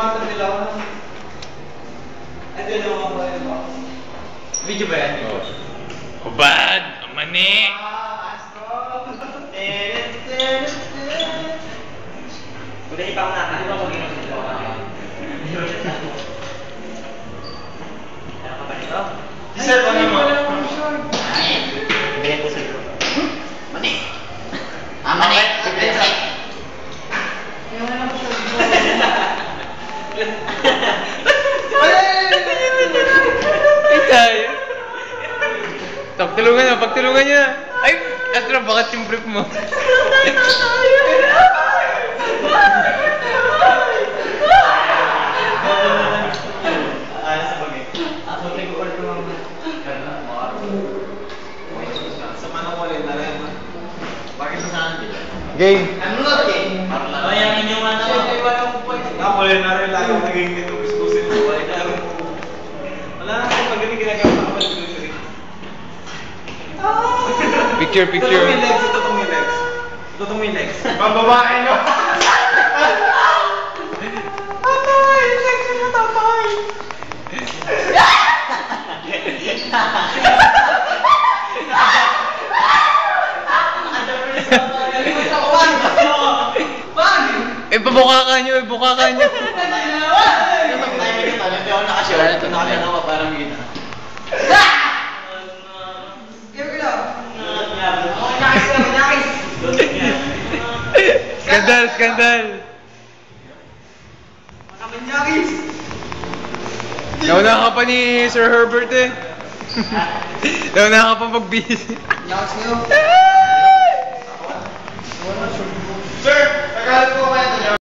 Tumatang nila ako na. Ito yung mga ba? Video ba yan? Oo. Hubad! Ang mani! Udah ipang na. Di ba mag-inom sila? Ano ka ba nito? Sir, ano mo? Bigyan ko sa'yo. Mani! Mani! Mani! Ay, tayo. Pagtulungan niya. Ay, Astra, bakit yung brief mo? Game. Ano nga game? Bayangin yung ano. Ako rin na rin lang yung naging dito gustusin mo. Wala na akong magaling ginagawa sa kapal dito. Picture. Ito itong yung legs. Mababae no? Tatay! Sexy na tatay! Buka ka nyo. Ito hindi ako nakashow. Ito nakashow ako parang gina. Skandal! Nauna ka pa ni Sir Herbert eh. Nauna ka pa mag-busy. Sir, nagalit po kayo.